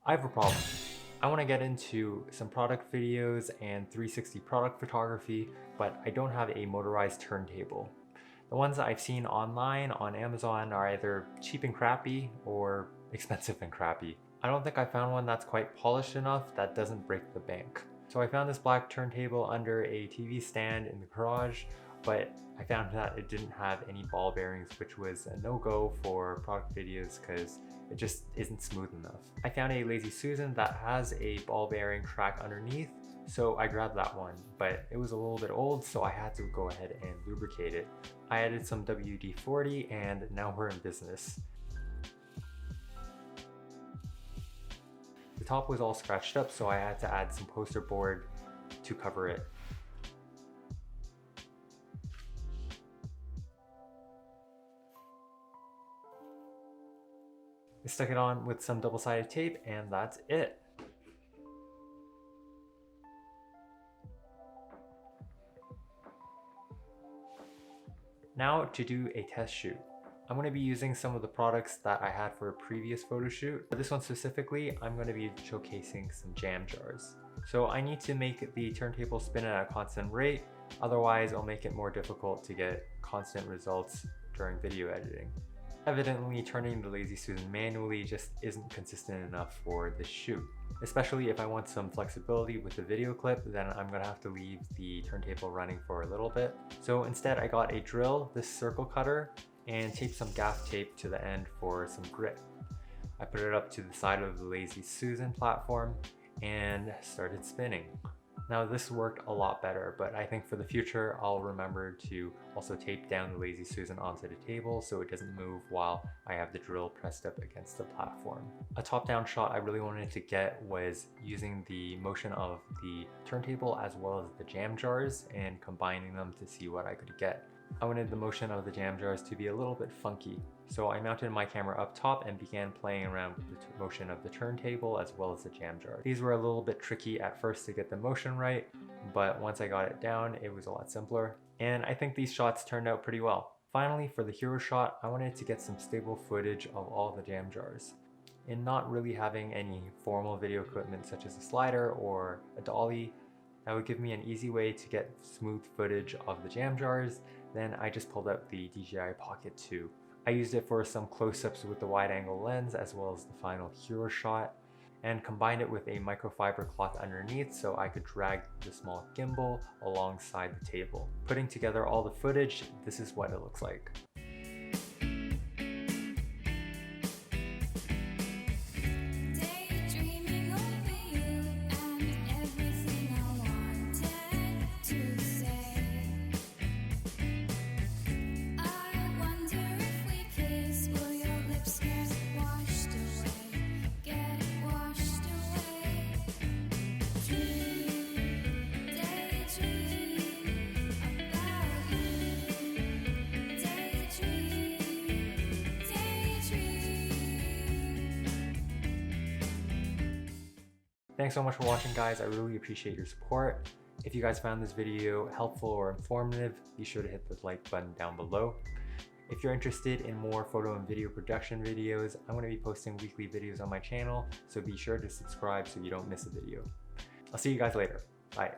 I have a problem. I want to get into some product videos and 360 product photography, but I don't have a motorized turntable. The ones that I've seen online on Amazon are either cheap and crappy or expensive and crappy. I don't think I found one that's quite polished enough that doesn't break the bank. So I found this black turntable under a TV stand in the garage, but I found that it didn't have any ball bearings, which was a no-go for product videos because it just isn't smooth enough. I found a Lazy Susan that has a ball bearing track underneath, so I grabbed that one, but it was a little bit old, so I had to go ahead and lubricate it. I added some WD-40 and now we're in business. The top was all scratched up, so I had to add some poster board to cover it. I stuck it on with some double-sided tape and that's it. Now to do a test shoot. I'm going to be using some of the products that I had for a previous photo shoot. For this one specifically, I'm going to be showcasing some jam jars. So I need to make the turntable spin at a constant rate, otherwise it'll make it more difficult to get constant results during video editing. Evidently, turning the Lazy Susan manually just isn't consistent enough for this shoot. Especially if I want some flexibility with the video clip, then I'm gonna have to leave the turntable running for a little bit. So instead I got a drill, this circle cutter, and taped some gaff tape to the end for some grip. I put it up to the side of the Lazy Susan platform and started spinning. Now this worked a lot better, but I think for the future I'll remember to also tape down the Lazy Susan onto the table so it doesn't move while I have the drill pressed up against the platform. A top-down shot I really wanted to get was using the motion of the turntable as well as the jam jars and combining them to see what I could get. I wanted the motion of the jam jars to be a little bit funky, so I mounted my camera up top and began playing around with the motion of the turntable as well as the jam jar. These were a little bit tricky at first to get the motion right, but once I got it down, it was a lot simpler. And I think these shots turned out pretty well. Finally, for the hero shot, I wanted to get some stable footage of all the jam jars. In not really having any formal video equipment such as a slider or a dolly, that would give me an easy way to get smooth footage of the jam jars. Then I just pulled out the DJI Pocket 2. I used it for some close-ups with the wide-angle lens as well as the final hero shot, and combined it with a microfiber cloth underneath so I could drag the small gimbal alongside the table. Putting together all the footage, this is what it looks like. Thanks so much for watching, guys. I really appreciate your support. If you guys found this video helpful or informative, be sure to hit the like button down below. If you're interested in more photo and video production videos, I'm going to be posting weekly videos on my channel, so be sure to subscribe so you don't miss a video. I'll see you guys later. Bye.